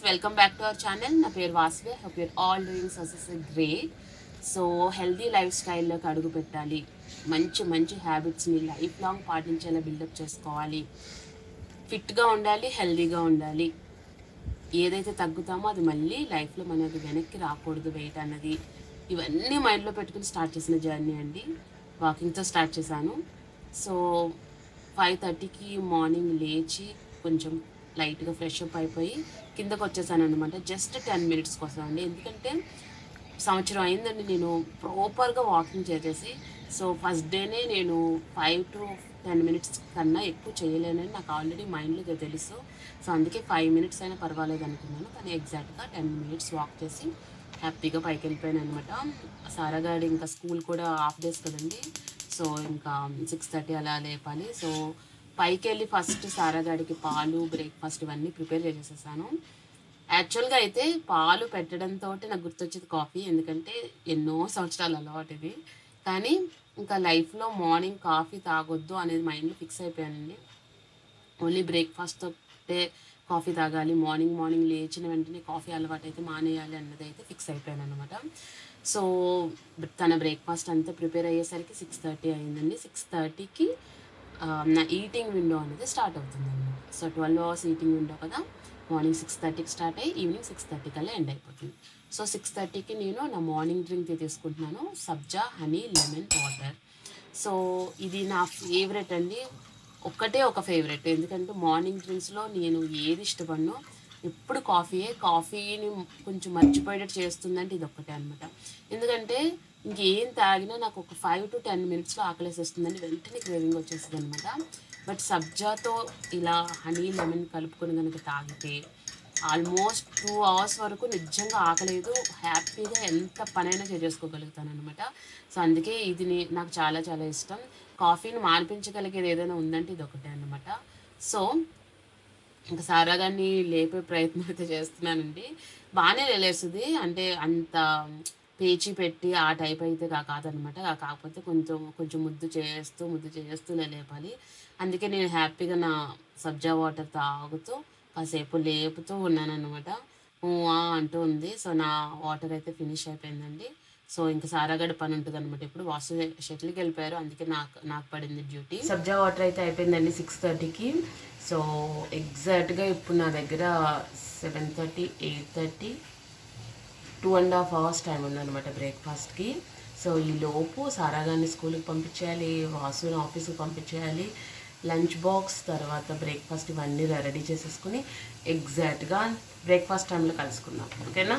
Welcome back to our channel. నా పేరు Vasavi. Hope you're all doing success great. So healthy life స్టైల్లోకి అడుగు పెట్టాలి, మంచి మంచి హ్యాబిట్స్ని లైఫ్ లాంగ్ పాటించేలా బిల్డప్ చేసుకోవాలి, ఫిట్గా ఉండాలి, హెల్దీగా ఉండాలి. ఏదైతే తగ్గుతామో అది మళ్ళీ లైఫ్లో మనకి వెనక్కి రాకూడదు వెయిట్ అన్నది. ఇవన్నీ మైండ్లో పెట్టుకుని స్టార్ట్ చేసిన జర్నీ అండి. వాకింగ్తో స్టార్ట్ చేశాను. సో 5:30కి మార్నింగ్ లేచి కొంచెం లైట్గా ఫ్రెష్ అప్ అయిపోయి కిందకు వచ్చేసాను అనమాట. జస్ట్ 10 మినిట్స్ కోసం అండి. ఎందుకంటే సంవత్సరం అయిందండి నేను ప్రాపర్గా వాకింగ్ చేసేసి. సో ఫస్ట్ డేనే నేను 5 to 10 మినిట్స్ కన్నా ఎక్కువ చేయలేనని నాకు ఆల్రెడీ మైండ్లో తెలుసు. సో అందుకే 5 మినిట్స్ అయినా పర్వాలేదు అనుకున్నాను. కానీ ఎగ్జాక్ట్గా 10 మినిట్స్ వాక్ చేసి హ్యాపీగా పైకి వెళ్ళిపోయాను అనమాట. సారాగాడి ఇంకా స్కూల్ కూడా హాఫ్ డేస్ కదండి. సో ఇంకా 6:30 అలా లేపాలి. సో పైకి వెళ్ళి ఫస్ట్ సారాగాడికి పాలు, బ్రేక్ఫాస్ట్ ఇవన్నీ ప్రిపేర్ చేసేసాను. యాక్చువల్గా అయితే పాలు పెట్టడంతో నాకు గుర్తొచ్చేది కాఫీ, ఎందుకంటే ఎన్నో సంవత్సరాలు అలవాటు ఇది. కానీ ఇంకా లైఫ్లో మార్నింగ్ కాఫీ తాగొద్దు అనేది మైండ్లో ఫిక్స్ అయిపోయానండి. ఓన్లీ బ్రేక్ఫాస్ట్తోటే కాఫీ తాగాలి, మార్నింగ్ లేచిన వెంటనే కాఫీ అలవాటు అయితే మానేయాలి అన్నది అయితే ఫిక్స్ అయిపోయాను అనమాట. సో తన బ్రేక్ఫాస్ట్ అంతా ప్రిపేర్ అయ్యేసరికి 6:30 అయిందండి. 6:30కి నా ఈటింగ్ విండో అనేది స్టార్ట్ అవుతుంది అనమాట. సో 12 అవర్స్ ఈటింగ్ విండో కదా. మార్నింగ్ 6:30కి స్టార్ట్ అయ్యి ఈవినింగ్ 6:30 కల్లా ఎండ్ అయిపోతుంది. సో 6:30కి నేను నా మార్నింగ్ డ్రింక్ తీసుకుంటున్నాను, సబ్జా హనీ లెమన్ వాటర్. సో ఇది నా ఫేవరెట్ అండి. ఒక ఫేవరెట్, ఎందుకంటే మార్నింగ్ డ్రింక్స్లో నేను ఏది ఇష్టపడను ఎప్పుడు కాఫీని కొంచెం మర్చిపోయేటట్టు చేస్తుందంటే ఇది ఒక్కటే అనమాట. ఎందుకంటే ఇంకేం తాగినా నాకు ఒక 5 to 10 మినిట్స్లో ఆకలేసేస్తుందండి, వెంటనే క్రేవింగ్ వచ్చేస్తుంది అనమాట. బట్ సబ్జాతో ఇలా హనీ లెమన్ కలుపుకొని కనుక తాగితే ఆల్మోస్ట్ 2 అవర్స్ వరకు నిజంగా ఆకలేదు, హ్యాపీగా ఎంత పనైనా చేసేసుకోగలుగుతాను అనమాట. సో అందుకే ఇది నాకు చాలా చాలా ఇష్టం. కాఫీని మాన్పించగలిగేది ఏదైనా ఉందంటే ఇది ఒకటే అనమాట. సో ఇంకా సారాగాన్ని లేపే ప్రయత్నం అయితే చేస్తున్నానండి. బాగానే లేస్తుంది, అంటే అంత పేచి పెట్టి ఆ టైప్ అయితే కాదనమాట. కాకపోతే కొంచెం కొంచెం ముద్దు చేస్తూ లేపాలి. అందుకే నేను హ్యాపీగా నా సబ్జా వాటర్ తాగుతూ కాసేపు లేపుతూ ఉన్నానన్నమాట. అంటూ ఉంది. సో నా వాటర్ అయితే ఫినిష్ అయిపోయిందండి. సో ఇంకా సారాగడ పని ఉంటుంది అనమాట. ఇప్పుడు వాసు షటిల్కి వెళ్ళిపోయారు, అందుకే నాకు పడింది డ్యూటీ. సబ్జా వాటర్ అయితే అయిపోయిందండి 6:30కి. సో ఎగ్జాక్ట్గా ఇప్పుడు నా దగ్గర 7:30, 8:30, 2.5 అవర్స్ టైం ఉందన్నమాట బ్రేక్ఫాస్ట్కి. సో ఈ లోపు సారాగాన్ని స్కూల్కి పంపించేయాలి, వాసుని ఆఫీస్కి పంపించేయాలి, లంచ్ బాక్స్ తర్వాత బ్రేక్ఫాస్ట్ ఇవన్నీ రెడీ చేసేసుకుని ఎగ్జాక్ట్గా బ్రేక్ఫాస్ట్ టైంలో కలుసుకుందాం, ఓకేనా.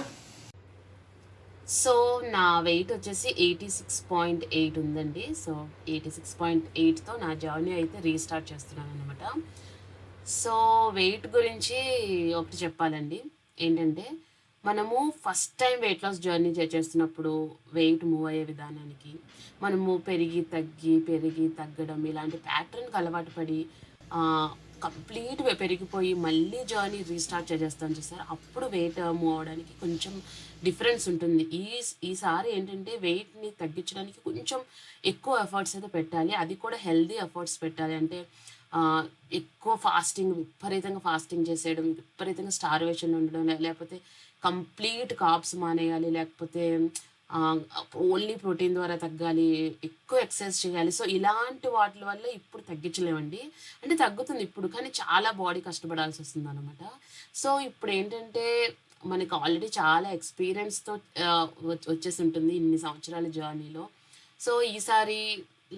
సో నా వెయిట్ వచ్చేసి 86.8 ఉందండి. సో 86.8తో నా జర్నీ అయితే రీస్టార్ట్ చేస్తున్నాను అనమాట. సో వెయిట్ గురించి ఒకటి చెప్పాలండి. ఏంటంటే మనము first time weight loss journey చేస్తున్నప్పుడు వెయిట్ మూవ్ అయ్యే విధానానికి మనము పెరిగి తగ్గడం ఇలాంటి ప్యాటర్న్కి అలవాటు పడి కంప్లీట్ పెరిగిపోయి మళ్ళీ జర్నీ రీస్టార్ట్ చేసేస్తాం చూసారు, అప్పుడు వెయిట్ మూవ్ అవడానికి కొంచెం డిఫరెన్స్ ఉంటుంది. ఈసారి ఏంటంటే వెయిట్ని తగ్గించడానికి కొంచెం ఎక్కువ ఎఫర్ట్స్ అయితే పెట్టాలి, అది కూడా హెల్దీ ఎఫర్ట్స్ పెట్టాలి. అంటే ఎక్కువ విపరీతంగా ఫాస్టింగ్ చేసేయడం, విపరీతంగా స్టార్వేషన్ ఉండడం, లేకపోతే కంప్లీట్ కార్బ్స్ మానేయాలి, లేకపోతే ఓన్లీ ప్రోటీన్ ద్వారా తగ్గాలి, ఎక్కువ ఎక్సర్సైజ్ చేయాలి. సో ఇలాంటి వాటి వల్ల ఇప్పుడు తగ్గించలేమండి. అంటే తగ్గుతుంది ఇప్పుడు, కానీ చాలా బాడీ కష్టపడాల్సి వస్తుంది అనమాట. సో ఇప్పుడు ఏంటంటే మనకి ఆల్రెడీ చాలా ఎక్స్పీరియన్స్తో వచ్చేసి ఉంటుంది ఇన్ని సంవత్సరాల జర్నీలో. సో ఈసారి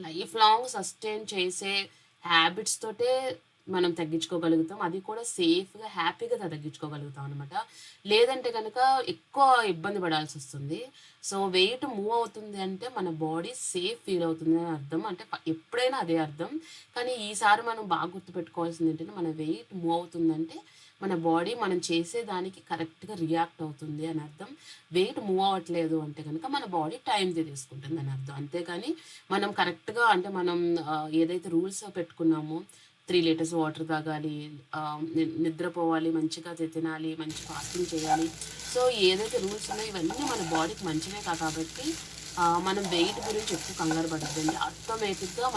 లైఫ్ లాంగ్ సస్టైన్ చేసే హ్యాబిట్స్ తోటే మనం తగ్గించుకోగలుగుతాం, అది కూడా సేఫ్గా హ్యాపీగా తగ్గించుకోగలుగుతాం అనమాట. లేదంటే కనుక ఎక్కువ ఇబ్బంది పడాల్సి వస్తుంది. సో వెయిట్ మూవ్ అవుతుంది అంటే మన బాడీ సేఫ్ ఫీల్ అవుతుంది అని అర్థం, అంటే ఎప్పుడైనా అదే అర్థం. కానీ ఈసారి మనం బాగా గుర్తుపెట్టుకోవాల్సింది ఏంటంటే మన వెయిట్ మూవ్ అవుతుందంటే మన బాడీ మనం చేసే దానికి కరెక్ట్గా రియాక్ట్ అవుతుంది అని అర్థం. వెయిట్ మూవ్ అవ్వట్లేదు అంటే కనుక మన బాడీ టైం తీసుకుంటుంది అని అర్థం. అంతేకాని మనం కరెక్ట్గా అంటే మనం ఏదైతే రూల్స్ పెట్టుకున్నామో 3 లీటర్స్ వాటర్ తాగాలి, నిద్రపోవాలి, మంచిగా తినాలి, మంచి ఫాస్టింగ్ చేయాలి. సో ఏదైతే రూల్స్ ఉన్నాయో ఇవన్నీ మన బాడీకి మంచివే కాబట్టి మనం వెయిట్ గురించి ఎక్కువ కంగారు పడద్దండి. ఆటోమేటిక్గా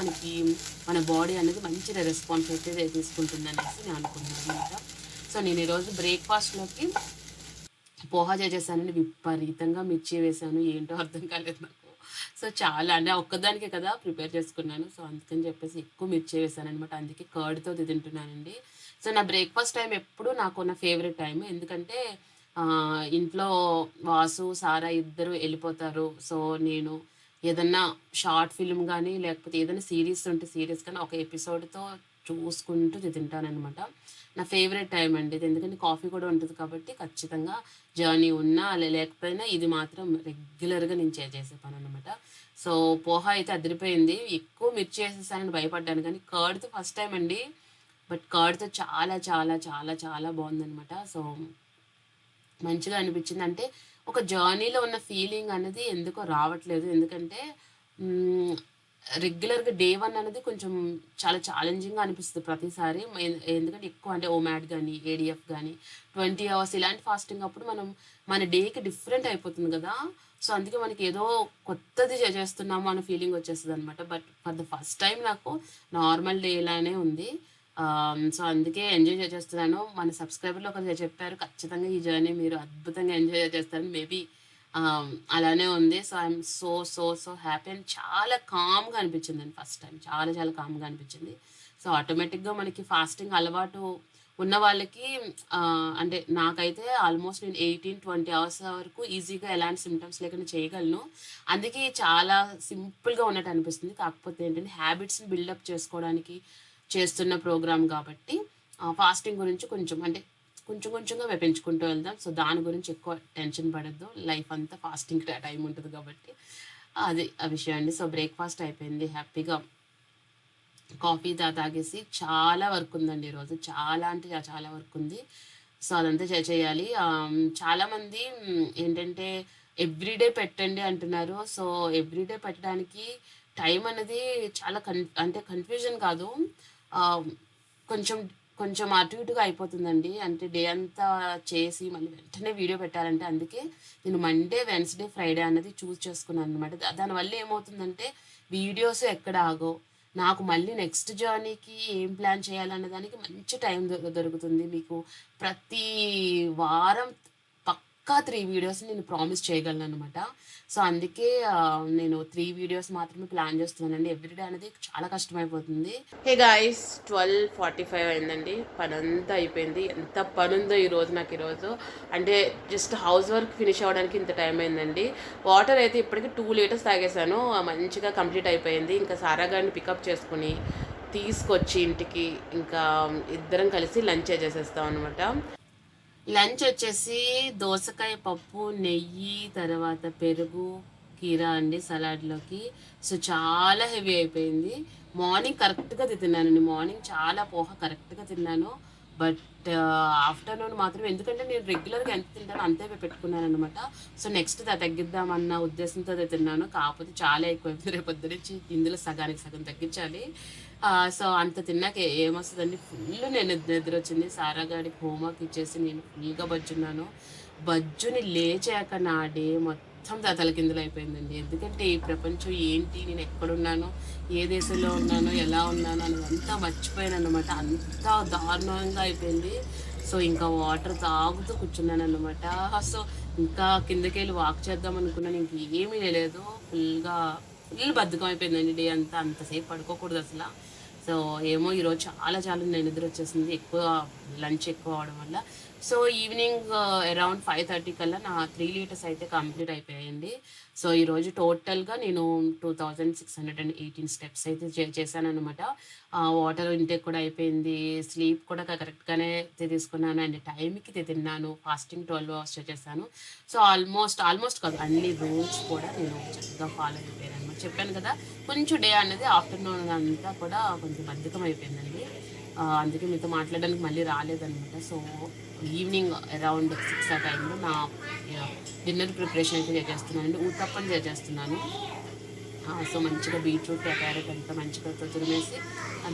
మన బాడీ అనేది మంచి రెస్పాన్స్ అయితే తీసుకుంటుంది అనేసి నేను అనుకుంటున్నాను అనమాట. సో నేను ఈరోజు బ్రేక్ఫాస్ట్లోకి పోహా చేసేసానండి. విపరీతంగా మిర్చి వేశాను. ఏంటో అర్థం కాలేదు నాకు. సో, చాలా అంటే ఒక్కదానికే కదా ప్రిపేర్ చేసుకున్నాను. సో, అందుకని చెప్పేసి ఎక్కువ మిర్చి వేశాననమాట. అందుకే కర్డ్‌తో తింటున్నానండి. సో, నా బ్రేక్‌ఫాస్ట్ టైమ్ ఎప్పుడు నాకు నా ఫేవరెట్ టైమ్. ఎందుకంటే ఇంట్లో వాసు, సారా ఇద్దరు ఎళ్ళిపోతారు. సో, నేను ఏదన్నా షార్ట్ ఫిల్మ్ గానీ, లేకపోతే ఏదైనా సీరీస్ ఉంటే సీరీస్ కానీ ఒక ఎపిసోడ్‌తో చూసుకుంటూ తింటాననమాట. నా ఫేవరెట్ టైమ్ అండి ఇది. ఎందుకంటే కాఫీ కూడా ఉంటది కాబట్టి ఖచ్చితంగా జర్నీ ఉన్నా లేకపోయినా ఇది మాత్రం రెగ్యులర్‌గా నేను చేసే పననమాట. సో, పోహా అయితే అదిరిపోయింది. ఎక్కువ మిర్చి ఏసేసానని భయపడ్డాను కానీ కర్డ్‌తో ఫస్ట్ టైమ్ అండి. బట్ కర్డ్‌తో చాలా చాలా చాలా చాలా బావుందనమాట. సో, మంచిగా అనిపించింది. అంటే ఒక జర్నీలో ఉన్న ఫీలింగ్ అనేది ఎందుకో రావట్లేదు. ఎందుకంటే హ్మ్. రెగ్యులర్‌గా డే 1 అనేది కొంచెం చాలా ఛాలెంజింగ్‌గా అనిపిస్తది ప్రతిసారి. ఎందుకంటే ఎక్కువ అంటే ఓమాడ్ గాని, ఏడీఎఫ్ గాని 20 అవర్స్ ఇలాంటి ఫాస్టింగ్ అప్పుడు మన డేకి డిఫరెంట్ అయిపోతుంది గదా! సో, అందుకే మనకి ఏదో కొత్తది చేస్తున్నాము అన్న ఫీలింగ్ వచ్చేస్తదనమాట. But for the first time నాకు నార్మల్ డే లానే ఉంది. సో, అందుకే ఎంజాయ్ చేసేస్తున్నాను. మన సబ్‌స్క్రైబర్‌లో ఒకరు చెప్పారు, "ఖచ్చితంగా ఈ జర్నీ మీరు అద్భుతంగా ఎంజాయ్ చేస్తారని." మేబీ అలానే ఉంది. So, I'm so, so, so happy and చాలా కామ్‌గా అనిపించిందండి ఫస్ట్ టైమ్. చాలా చాలా కామ్‌గా అనిపించింది. సో, ఆటోమేటిక్‌గా మనకి ఫాస్టింగ్ అలవాటు ఉన్న వాళ్ళకి అంటే నాకైతే ఆల్మోస్ట్ నేను 18, 20 అవర్స్ వరకు ఈజీగా ఎలాంటి సింప్టమ్స్ లేకుండా చేయగలను. అందుకే చాలా సింపుల్‌గా ఉన్నట్టు అనిపిస్తుంది. కాకపోతే ఏంటంటే హ్యాబిట్స్‌ని బిల్డప్ చేసుకోవడానికి చేస్తున్న ప్రోగ్రామ్ గాబట్టి ఫాస్టింగ్ గురించి కొంచెం అంటే కొంచెం కొంచెంగా పెంచుకుంటూ వెళ్దాం. సో, దాని గురించి ఎక్కువ టెన్షన్ పడొద్దు. లైఫ్ అంతా ఫాస్టింగ్ టైమ్ ఉంటది కాబట్టి. అది ఆ విషయం అండి. సో, బ్రేక్‌ఫాస్ట్ అయిపోయింది. హ్యాపీగా కాఫీ తాగేసి చాలా వర్క్ ఉందండి ఈరోజు. చాలా అంటే చాలా వర్క్ ఉంది. సో, అదంతా చేయాలి. చాలామంది ఏంటంటే ఎవ్రీడే పెట్టండి అంటున్నారు. సో, ఎవ్రీడే పెట్టడానికి టైం అనేది చాలా అంటే కన్‌ఫ్యూజన్ కాదు. ఆహ్, కొంచెం కొంచెం అటు ఇటుగా అయిపోతుందండి. అంటే డే అంతా చేసి మళ్ళీ వెంటనే వీడియో పెట్టాలంటే అందుకే నేను మండే, వెన్స్‌డే, ఫ్రైడే అన్నది చేసుకున్నాననమాట. దానివల్ల ఏమవుతుందంటే వీడియోస్ ఎక్కడ ఆగవు. నాకు మళ్ళీ నెక్స్ట్ జర్నీకి ఏం ప్లాన్ చేయాలన్న దానికి మంచి టైం దొరుకుతుంది. మీకు ప్రతి వారం పక్కా 3 వీడియోస్ నేను ప్రామిస్ చేయగలననమాట. సో, అందుకే నేను 3 వీడియోస్ మాత్రమే ప్లాన్ చేస్తున్నానండి. ఎవ్రీడే అనేది చాలా కష్టమైపోతుంది. హే గాయ్స్, 12:45 అయిందండి. పనంతా అయిపోయింది. ఎంత పనుందో ఈరోజు నాకీరోజు. అంటే జస్ట్ హౌస్ వర్క్ ఫినిష్ అవ్వడానికి ఇంత టైం అయిందండి. వాటర్ అయితే ఇప్పటికి 2 లీటర్స్ తాగేసాను. మంచిగా కంప్లీట్ అయిపోయింది. ఇంకా సారా గారిని పికప్ చేసుకొని తీసుకొచ్చి ఇంటికి ఇంకా ఇద్దరం కలిసి లంచ్ చేసేస్తాం అనమాట. లంచ్ వచ్చేసి దోసకాయ పప్పు, నెయ్యి, తర్వాత పెరుగు, కీరా అండి సలాడ్‌లోకి. సో, చాలా హెవీ అయిపోయింది. మార్నింగ్ కరెక్ట్‌గా తిన్నానండి. మార్నింగ్ చాలా పోహ కరెక్ట్‌గా తిన్నాను. బట్ ఆఫ్టర్‌నూన్ మాత్రం ఎందుకంటే నేను రెగ్యులర్‌గా ఎంత తింటానో అంతే పెట్టుకున్నాననమాట. సో, నెక్స్ట్ తగ్గిద్దామన్న ఉద్దేశంతో తిన్నాను. కాకపోతే చాలా ఎక్కువైపోయింది. రేపొద్దు నుంచి ఇందులో సగానికి సగం తగ్గించాలి. సో, అంత తిన్నాక ఏమొస్తదండి, ఫుల్ నేను నిద్రొచ్చింది. సారా గాడికి హోంవర్క్ ఇచ్చేసి నేను ఫుల్‌గా బజ్జున్నాను. బజ్జుని లేచాక నా డే మొత్తం తలకిందులైపోయిందండి. ఎందుకంటే ఈ ప్రపంచం ఏంటి, నేనెక్కడున్నాను, ఏ దేశంలో ఉన్నాను, ఎలా ఉన్నాను అనేదంతా మర్చిపోయాననమాట. అంత దారుణంగా అయిపోయింది. సో, ఇంకా వాటర్ తాగుతూ కూర్చున్నాననమాట. సో, ఇంకా కిందకెళ్ళి వాక్ చేద్దాం అనుకున్నాను. ఇంకేమీ లేదు. ఫుల్ బద్ధకం అయిపోయిందండి డే అంతా. అంతసేపు పడుకోకూడదసల. సో, ఏమో ఈరోజు చాలా చాలా నిద్రొచ్చేసింది. లంచ్ ఎక్కువ అవ్వడం వల్ల. సో, ఈవినింగ్ అరౌండ్ 5:30 కల్లా నా 3 లీటర్స్ అయితే కంప్లీట్ అయిపోయాయండి. సో, ఈరోజు టోటల్‌గా నేను 2618 స్టెప్స్ అయితే చేశాననమాట. వాటర్ ఇంటేక్ కూడా అయిపోయింది. స్లీప్ కూడా కరెక్ట్‌గానే తీసుకున్నాను. అండ్ టైంకి తిన్నాను. ఫాస్టింగ్ 12 అవర్స్ చేసేసాను. సో, ఆల్మోస్ట్ కాదు, అన్ని రూల్స్ కూడా నేను చక్కగా ఫాలో అయిపోయాననమాట. చెప్పాను కదా! కొంచెం డే అనేది ఆఫ్టర్‌నూన్ అంతా కూడా కొంచెం బద్ధకం అయిపోయిందండి. అందుకే మీతో మాట్లాడడానికి మళ్ళీ రాలేదనమాట. సో, ఈవినింగ్ అరౌండ్ 6 ఆ టైంలో నా డిన్నర్ ప్రిపరేషన్ అయితే చేసేస్తున్నానండి. ఊతప్పం చేసేస్తున్నాను. సో, మంచిగా బీట్రూట్, క్యారెట్ అంతా మంచిగా తురిమేసి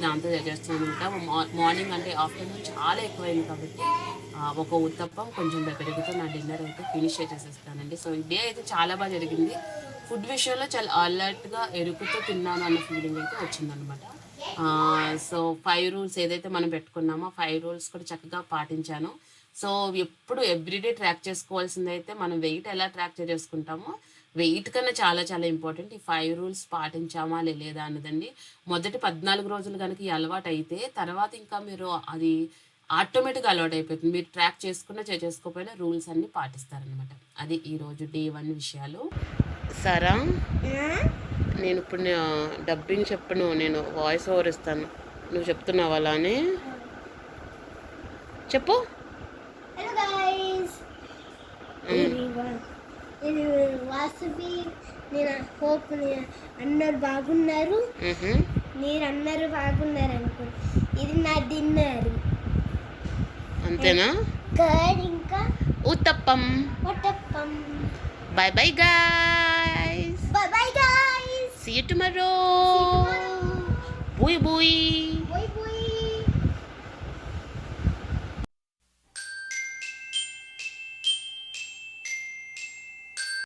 దాంతో చేసేస్తున్నాననమాట. మార్నింగ్ అంటే ఆఫ్టర్‌నూన్ చాలా ఎక్కువైంది కాబట్టి ఒక ఉత్తప్పం కొంచెం పెరుగుతో నా డిన్నర్ అయితే ఫినిష్ చేసేసేస్తానండి. సో, ఈ డే అయితే చాలా జరిగింది. ఫుడ్ విషయంలో చాలా అలర్ట్‌గా ఎరుకుతో తిన్నాను అన్న ఫీలింగ్ అయితే వచ్చిందనమాట. సో, 5 రూల్స్ ఏదైతే మనం పెట్టుకున్నామో 5 రూల్స్ కూడా చక్కగా పాటించాను. సో ఎప్పుడు ఎవ్రీడే ట్రాక్ చేసుకోవాల్సింది అయితే మనం వెయిట్ ఎలా ట్రాక్ చేసుకుంటామో వెయిట్ కన్నా చాలా చాలా ఇంపార్టెంట్ ఈ 5 రూల్స్ పాటించామా లేదా అన్నదండి. మొదటి 14 రోజులు కనుక ఈ అలవాటు అయితే తర్వాత ఇంకా మీరు అది ఆటోమేటిక్గా అలవాటు అయిపోతుంది. మీరు ట్రాక్ చేసుకున్నా చేసుకోకపోయినా రూల్స్ అన్నీ పాటిస్తారనమాట. అది ఈరోజు డే 1 విషయాలు. సరా నేను ఇప్పుడు డబ్బింగ్ చెప్పను, నేను వాయిస్ ఓవర్ ఇస్తాను. నువ్వు చెప్తున్నావు అలానే చెప్పు. హలో గైస్, నేను వాసవి. నేను హోప్ అందరు బాగున్నారు. మీరు అందరూ బాగున్నారు అనుకో. ఇది నా డిన్నర్. అంతేనా? కర్డ్ ఇంకా uttapam. By bye guys. By bye guys. See you tomorrow. Bye bye.